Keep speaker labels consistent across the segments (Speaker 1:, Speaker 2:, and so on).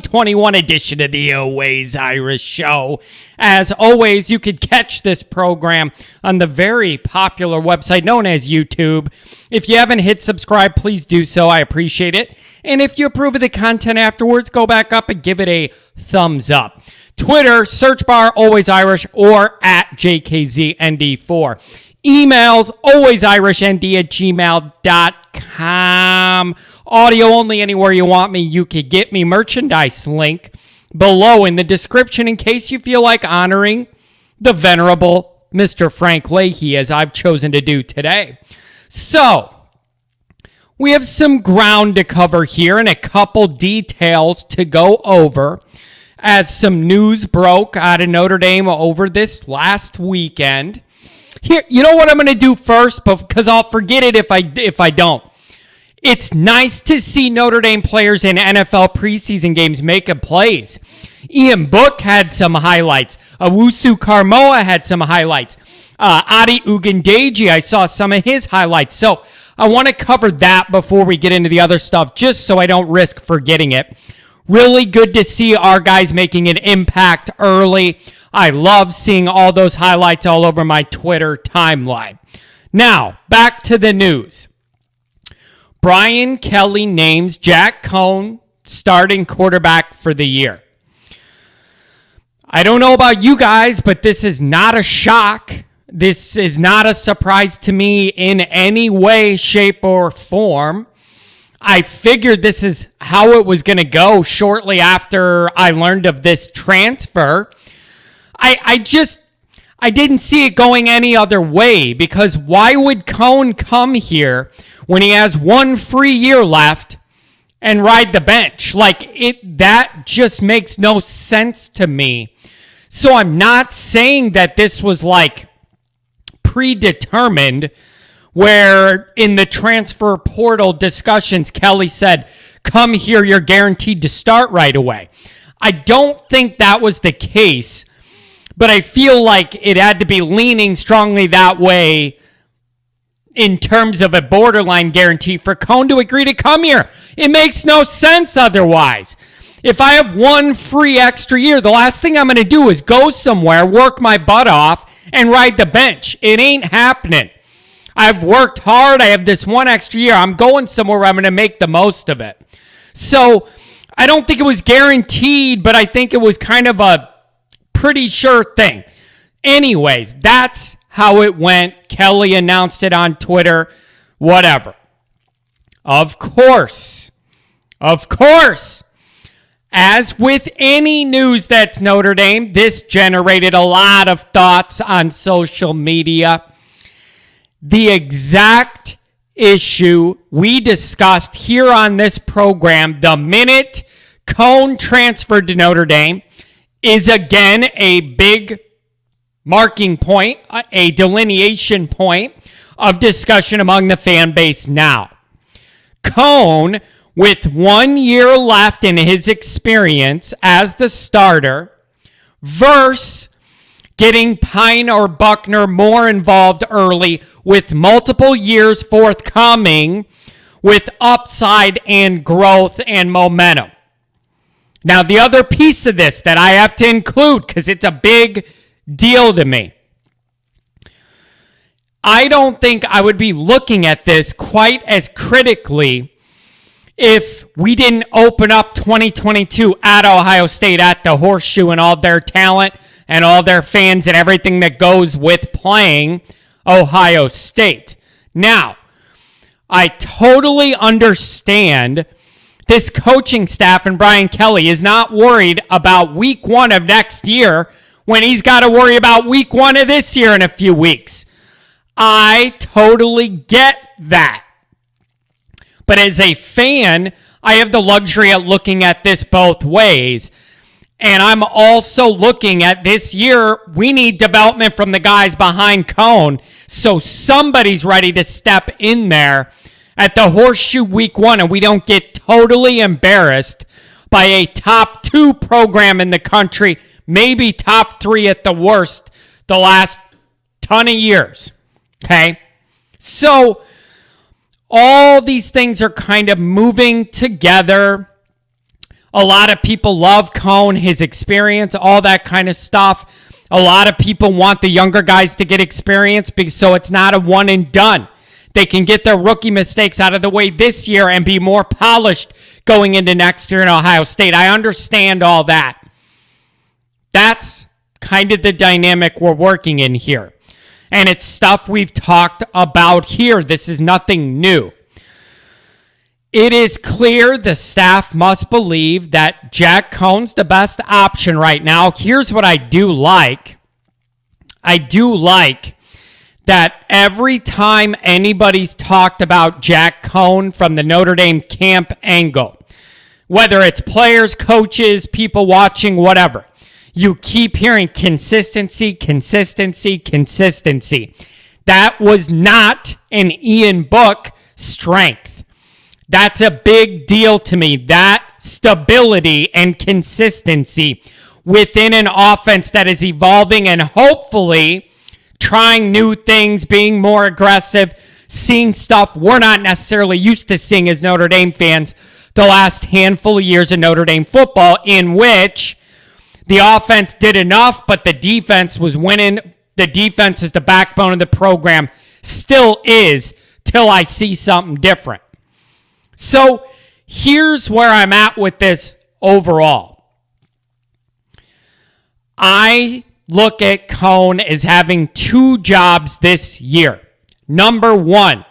Speaker 1: 21 edition of the Always Irish Show. As always, you could catch this program on the very popular website known as YouTube. If you haven't hit subscribe, please do so. I appreciate it. And if you approve of the content afterwards, go back up and give it a thumbs up. Twitter, search bar Always Irish or at JKZND4. Emails, alwaysIrishND@gmail.com. Audio only anywhere you want me. You could get me merchandise link below in the description in case you feel like honoring the venerable Mr. Frank Leahy as I've chosen to do today. So, we have some ground to cover here and a couple details to go over as some news broke out of Notre Dame over this last weekend. Here, you know what I'm going to do first, because I'll forget it if I don't. It's nice to see Notre Dame players in NFL preseason games making plays. Ian Book had some highlights. Owusu Carmoa had some highlights. Adi Ugandeji, I saw some of his highlights. So I want to cover that before we get into the other stuff, just so I don't risk forgetting it. Really good to see our guys making an impact early. I love seeing all those highlights all over my Twitter timeline. Now, back to the news. Brian Kelly names Jack Coan starting quarterback for the year. I don't know about you guys, but this is not a shock. This is not a surprise to me in any way, shape, or form. I figured this is how it was going to go shortly after I learned of this transfer. I didn't see it going any other way, because why would Coan come here when he has one free year left and ride the bench? That just makes no sense to me. So I'm not saying that this was predetermined, where in the transfer portal discussions, Kelly said, come here, you're guaranteed to start right away. I don't think that was the case, but I feel like it had to be leaning strongly that way in terms of a borderline guarantee for Coan to agree to come here. It makes no sense otherwise. If I have one free extra year, the last thing I'm going to do is go somewhere, work my butt off, and ride the bench. It ain't happening. I've worked hard. I have this one extra year. I'm going somewhere where I'm going to make the most of it. So I don't think it was guaranteed, but I think it was kind of a pretty sure thing. Anyways, that's how it went. Kelly announced it on Twitter, whatever. Of course, as with any news that's Notre Dame, this generated a lot of thoughts on social media. The exact issue we discussed here on this program the minute Coan transferred to Notre Dame is again a big marking point, a delineation point of discussion among the fan base now. Coan, with 1 year left in his experience as the starter, versus getting Pine or Buckner more involved early with multiple years forthcoming with upside and growth and momentum. Now, the other piece of this that I have to include, because it's a big deal to me, I don't think I would be looking at this quite as critically if we didn't open up 2022 at Ohio State at the Horseshoe and all their talent and all their fans and everything that goes with playing Ohio State. Now, I totally understand this coaching staff and Brian Kelly is not worried about week one of next year when he's got to worry about week one of this year in a few weeks. I totally get that. But as a fan, I have the luxury of looking at this both ways. And I'm also looking at this year, we need development from the guys behind Coan. So somebody's ready to step in there at the Horseshoe week one and we don't get totally embarrassed by a top 2 program in the country, maybe top 3 at the worst, the last ton of years. Okay? So all these things are kind of moving together. A lot of people love Coan, his experience, all that kind of stuff. A lot of people want the younger guys to get experience so it's not a one and done. They can get their rookie mistakes out of the way this year and be more polished going into next year in Ohio State. I understand all that. That's kind of the dynamic we're working in here. And it's stuff we've talked about here. This is nothing new. It is clear the staff must believe that Jack Coan's the best option right now. Here's what I do like. I do like that every time anybody's talked about Jack Coan from the Notre Dame camp angle, whether it's players, coaches, people watching, whatever, you keep hearing consistency, consistency, consistency. That was not an Ian Book strength. That's a big deal to me. That stability and consistency within an offense that is evolving and hopefully trying new things, being more aggressive, seeing stuff we're not necessarily used to seeing as Notre Dame fans the last handful of years of Notre Dame football, in which the offense did enough, but the defense was winning. The defense is the backbone of the program. Still is, till I see something different. So here's where I'm at with this overall. I look at Coan as having two jobs this year. Number one,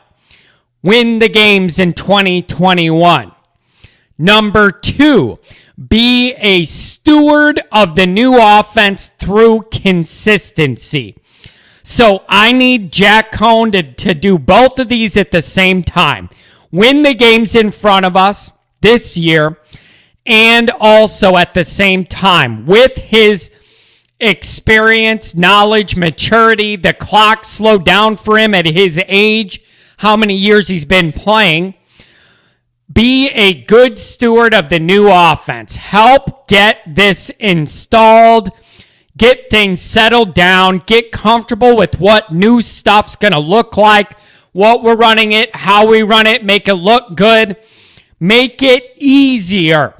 Speaker 1: win the games in 2021. Number two, be a steward of the new offense through consistency. So I need Jack Coan to do both of these at the same time. Win the games in front of us this year, and also at the same time, with his experience, knowledge, maturity, the clock slowed down for him at his age, how many years he's been playing, be a good steward of the new offense. Help get this installed, get things settled down, get comfortable with what new stuff's going to look like, what we're running it, how we run it, make it look good, make it easier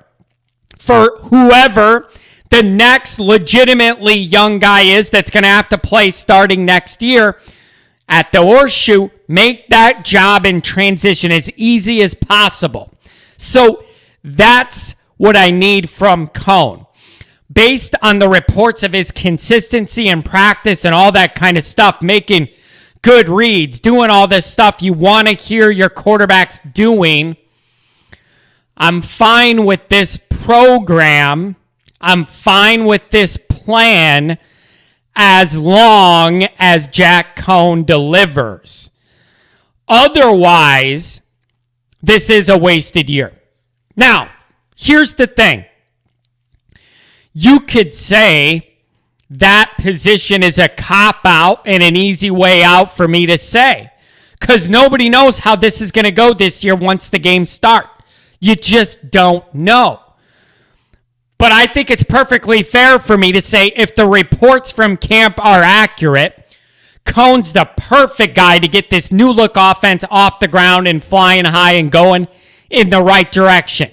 Speaker 1: for whoever the next legitimately young guy is that's going to have to play starting next year at the Horseshoe. Make that job in transition as easy as possible. So that's what I need from Coan. Based on the reports of his consistency in practice and all that kind of stuff, making good reads, doing all this stuff you want to hear your quarterbacks doing, I'm fine with this program. I'm fine with this plan as long as Jack Coan delivers. Otherwise, this is a wasted year. Now, here's the thing. You could say that position is a cop-out and an easy way out for me to say, because nobody knows how this is going to go this year once the games start. You just don't know. But I think it's perfectly fair for me to say if the reports from camp are accurate, Coan's the perfect guy to get this new look offense off the ground and flying high and going in the right direction,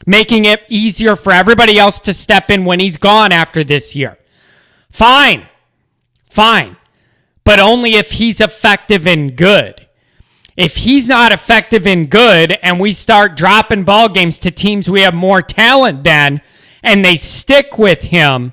Speaker 1: making it easier for everybody else to step in when he's gone after this year. Fine. But only if he's effective and good. If he's not effective and good and we start dropping ball games to teams we have more talent than, and they stick with him,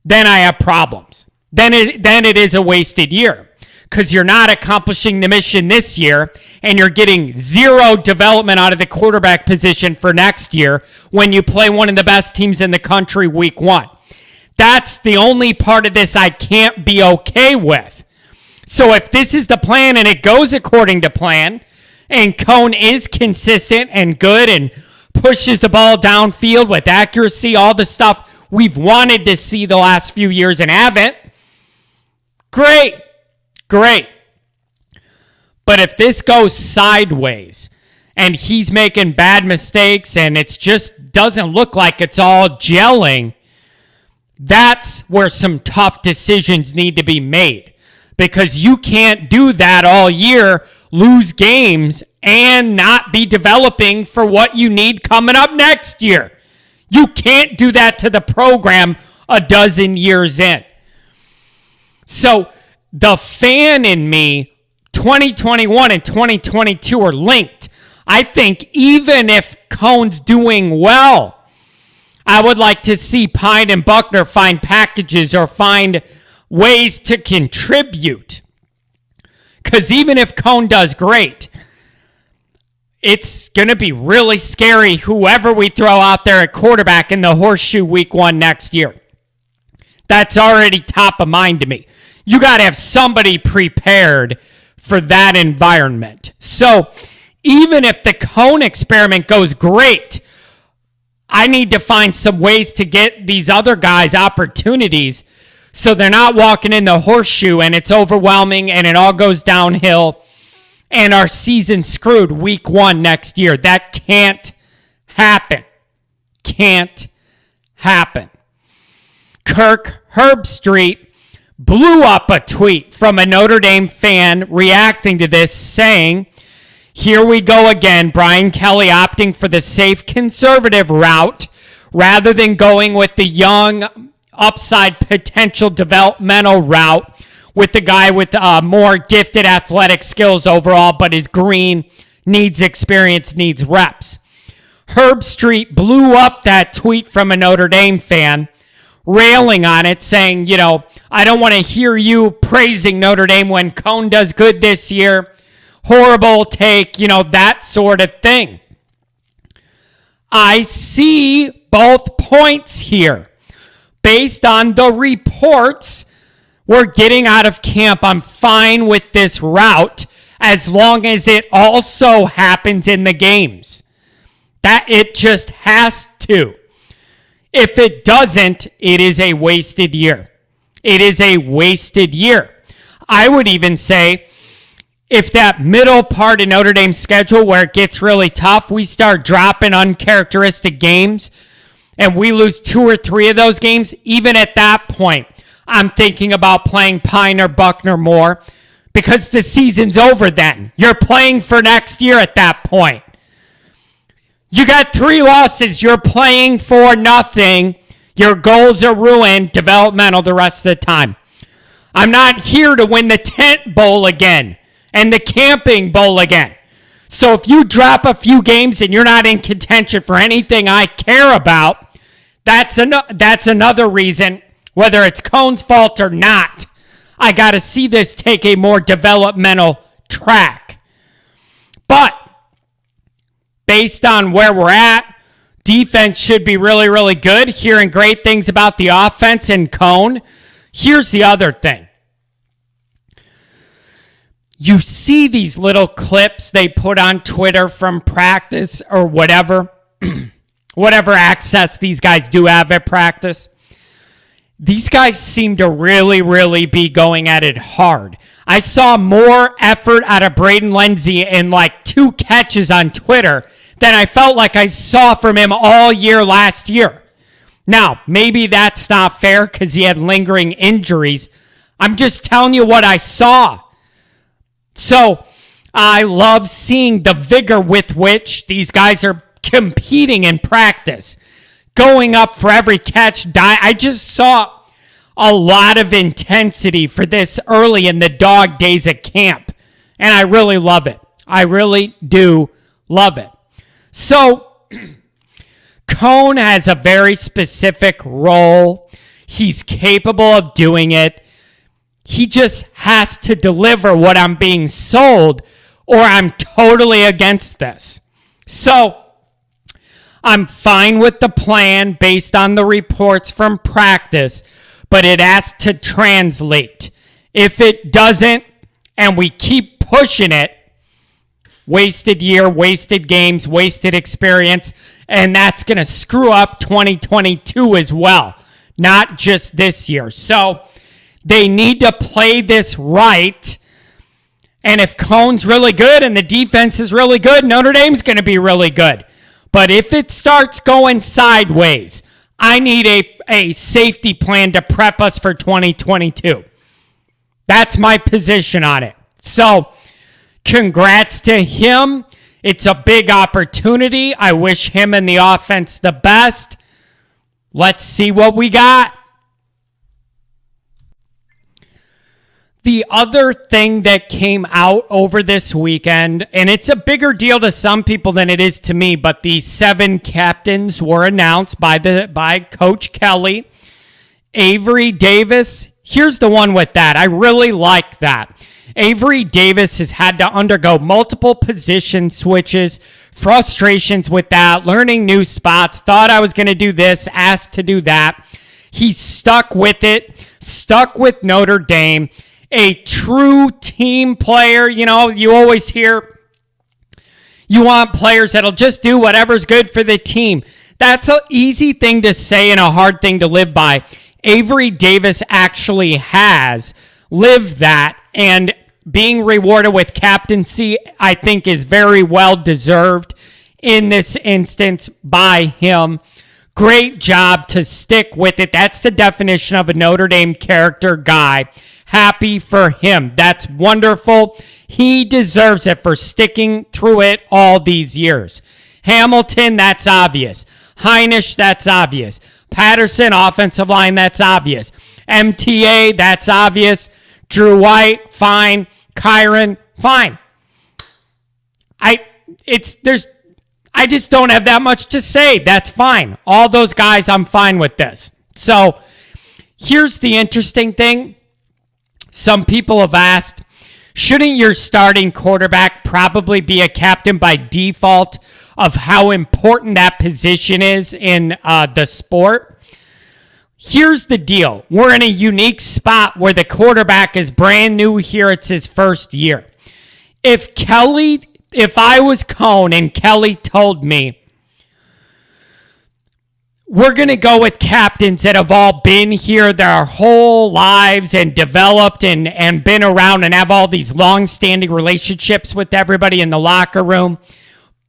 Speaker 1: then I have problems. Then it is a wasted year, because you're not accomplishing the mission this year and you're getting zero development out of the quarterback position for next year when you play one of the best teams in the country week one. That's the only part of this I can't be okay with. So if this is the plan and it goes according to plan, and Coan is consistent and good and pushes the ball downfield with accuracy, all the stuff we've wanted to see the last few years and haven't, great. But if this goes sideways and he's making bad mistakes and it just doesn't look like it's all gelling, that's where some tough decisions need to be made, because you can't do that all year, lose games, and not be developing for what you need coming up next year. You can't do that to the program a dozen years in. So the fan in me, 2021 and 2022 are linked. I think even if Coan's doing well, I would like to see Pine and Buckner find packages or find ways to contribute. Because even if Coan does great, it's going to be really scary whoever we throw out there at quarterback in the horseshoe week 1 next year. That's already top of mind to me. You got to have somebody prepared for that environment. So even if the Coan experiment goes great, I need to find some ways to get these other guys opportunities so they're not walking in the horseshoe and it's overwhelming and it all goes downhill and our season's screwed week 1 next year. That can't happen. Can't happen. Kirk Herbstreit blew up a tweet from a Notre Dame fan reacting to this saying, "Here we go again, Brian Kelly opting for the safe conservative route rather than going with the young upside potential developmental route with the guy with more gifted athletic skills overall, but is green, needs experience, needs reps." Herbstreit blew up that tweet from a Notre Dame fan, railing on it, saying, I don't want to hear you praising Notre Dame when Coan does good this year. Horrible take, that sort of thing. I see both points here. Based on the reports we're getting out of camp, I'm fine with this route as long as it also happens in the games. That it just has to. If it doesn't, it is a wasted year. It is a wasted year. I would even say if that middle part of Notre Dame's schedule where it gets really tough, we start dropping uncharacteristic games and we lose 2 or 3 of those games, even at that point, I'm thinking about playing Pine or Buckner more because the season's over then. You're playing for next year at that point. You got 3 losses. You're playing for nothing. Your goals are ruined, developmental the rest of the time. I'm not here to win the Tent Bowl again and the Camping Bowl again. So if you drop a few games and you're not in contention for anything I care about, that's another reason, whether it's Coan's fault or not, I got to see this take a more developmental track. But based on where we're at, defense should be really, really good. Hearing great things about the offense and Coan. Here's the other thing. You see these little clips they put on Twitter from practice or whatever, whatever access these guys do have at practice. These guys seem to really, really be going at it hard. I saw more effort out of Braden Lenzy in like 2 catches on Twitter than I felt like I saw from him all year last year. Now, maybe that's not fair because he had lingering injuries. I'm just telling you what I saw. So I love seeing the vigor with which these guys are competing in practice, going up for every catch. I just saw a lot of intensity for this early in the dog days at camp, and I really love it. I really do love it. So Coan has a very specific role. He's capable of doing it. He just has to deliver what I'm being sold, or I'm totally against this. So I'm fine with the plan based on the reports from practice, but it has to translate. If it doesn't, and we keep pushing it, wasted year, wasted games, wasted experience, and that's going to screw up 2022 as well, not just this year. So they need to play this right, and if Coan's really good and the defense is really good, Notre Dame's going to be really good. But if it starts going sideways, I need a safety plan to prep us for 2022. That's my position on it. So congrats to him. It's a big opportunity. I wish him and the offense the best. Let's see what we got. The other thing that came out over this weekend, and it's a bigger deal to some people than it is to me, but the 7 captains were announced by Coach Kelly. Avery Davis, here's the one with that. I really like that. Avery Davis has had to undergo multiple position switches, frustrations with that, learning new spots, thought I was going to do this, asked to do that. He's stuck with it, stuck with Notre Dame. A true team player. You know, you always hear you want players that'll just do whatever's good for the team. That's an easy thing to say and a hard thing to live by. Avery Davis actually has lived that, and being rewarded with captaincy, I think, is very well deserved in this instance by him. Great job to stick with it. That's the definition of a Notre Dame character guy. Happy for him. That's wonderful. He deserves it for sticking through it all these years. Hamilton, that's obvious. Heinisch, that's obvious. Patterson, offensive line, that's obvious. MTA, that's obvious. Drew White, fine. Kyron, fine. I just don't have that much to say. That's fine. All those guys, I'm fine with this. So here's the interesting thing. Some people have asked, shouldn't your starting quarterback probably be a captain by default of how important that position is in the sport? Here's the deal. We're in a unique spot where the quarterback is brand new here. It's his first year. If I was Coan and Kelly told me, we're going to go with captains that have all been here their whole lives and developed and been around and have all these long-standing relationships with everybody in the locker room,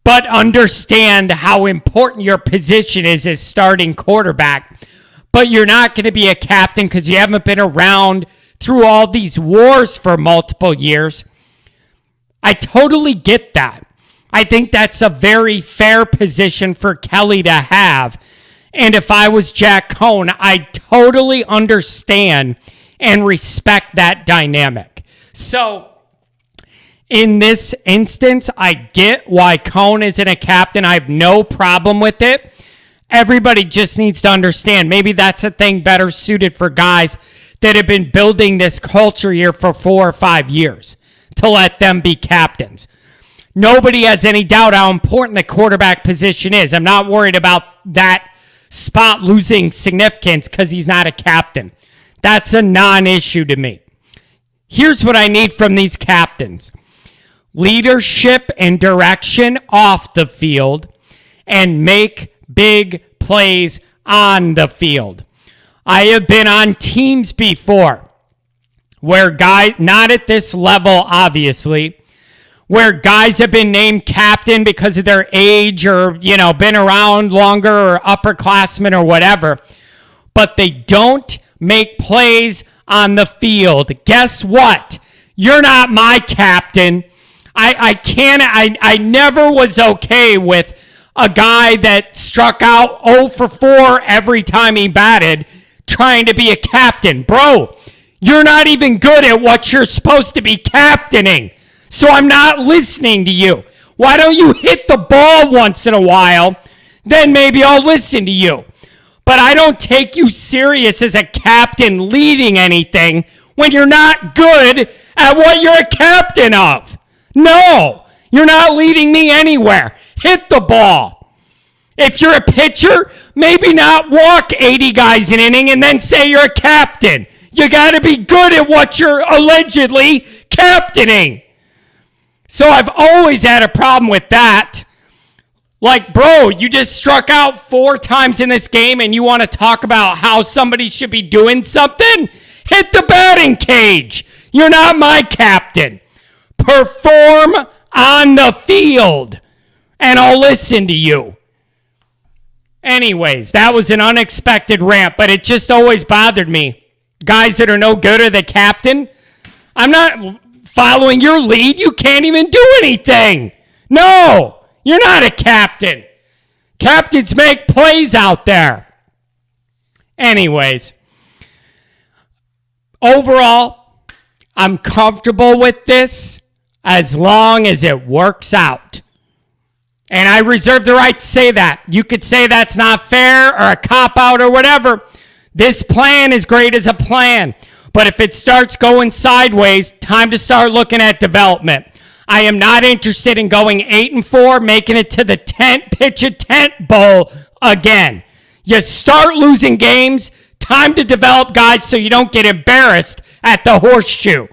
Speaker 1: but understand how important your position is as starting quarterback. But you're not going to be a captain because you haven't been around through all these wars for multiple years. I totally get that. I think that's a very fair position for Kelly to have. And if I was Jack Coan, I totally understand and respect that dynamic. So in this instance, I get why Coan isn't a captain. I have no problem with it. Everybody just needs to understand. Maybe that's a thing better suited for guys that have been building this culture here for 4 or 5 years to let them be captains. Nobody has any doubt how important the quarterback position is. I'm not worried about that spot losing significance because he's not a captain. That's a non-issue to me. Here's what I need from these captains. Leadership and direction off the field and make big plays on the field. I have been on teams before where guys, not at this level obviously, where guys have been named captain because of their age or, been around longer or upperclassmen or whatever, but they don't make plays on the field. Guess what? You're not my captain. I never was okay with a guy that struck out 0 for 4 every time he batted trying to be a captain. Bro, you're not even good at what you're supposed to be captaining. So I'm not listening to you. Why don't you hit the ball once in a while? Then maybe I'll listen to you. But I don't take you serious as a captain leading anything when you're not good at what you're a captain of. No, you're not leading me anywhere. Hit the ball. If you're a pitcher, maybe not walk 80 guys an inning and then say you're a captain. You got to be good at what you're allegedly captaining. So I've always had a problem with that. Like, bro, you just struck out 4 times in this game and you want to talk about how somebody should be doing something? Hit the batting cage. You're not my captain. Perform on the field and I'll listen to you. Anyways, that was an unexpected rant, but it just always bothered me. Guys that are no good are the captain. I'm not following your lead. You can't even do anything. No, you're not a captain. Captains make plays out there. Anyways, overall, I'm comfortable with this as long as it works out. And I reserve the right to say that. You could say that's not fair or a cop-out or whatever. This plan is great as a plan. But if it starts going sideways, time to start looking at development. I am not interested in going 8-4, making it to the pitch a tent bowl again. You start losing games, time to develop guys so you don't get embarrassed at the horseshoe.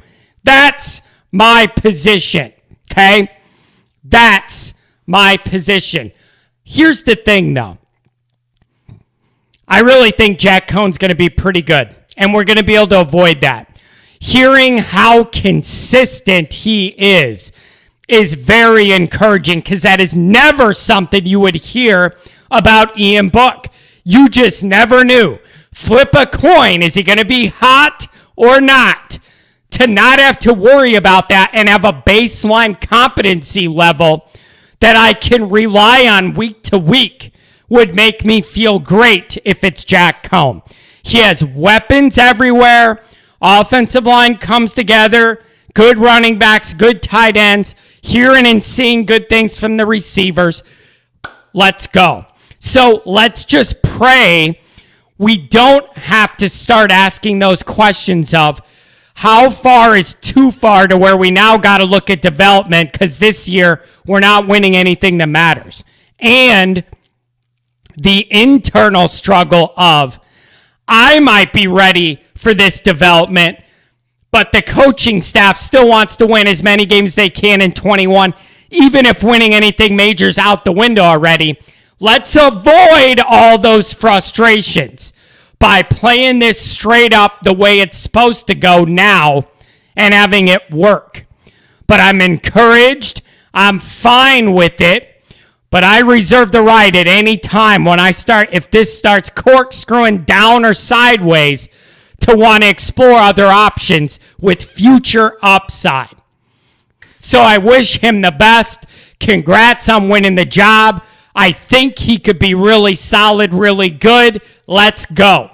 Speaker 1: That's my position, okay? That's my position. Here's the thing, though. I really think Jack Coan's going to be pretty good, and we're going to be able to avoid that. Hearing how consistent he is very encouraging, because that is never something you would hear about Ian Book. You just never knew. Flip a coin. Is he going to be hot or not? To not have to worry about that and have a baseline competency level that I can rely on week to week would make me feel great if it's Jack Coan. He has weapons everywhere. Offensive line comes together. Good running backs, good tight ends. Hearing and seeing good things from the receivers. Let's go. So let's just pray we don't have to start asking those questions of how far is too far to where we now got to look at development because this year we're not winning anything that matters. And the internal struggle of I might be ready for this development, but the coaching staff still wants to win as many games as they can in 21, even if winning anything major is out the window already. Let's avoid all those frustrations by playing this straight up the way it's supposed to go now and having it work. But I'm encouraged. I'm fine with it. But I reserve the right at any time when if this starts corkscrewing down or sideways, to want to explore other options with future upside. So I wish him the best. Congrats on winning the job. I think he could be really solid, really good. Let's go.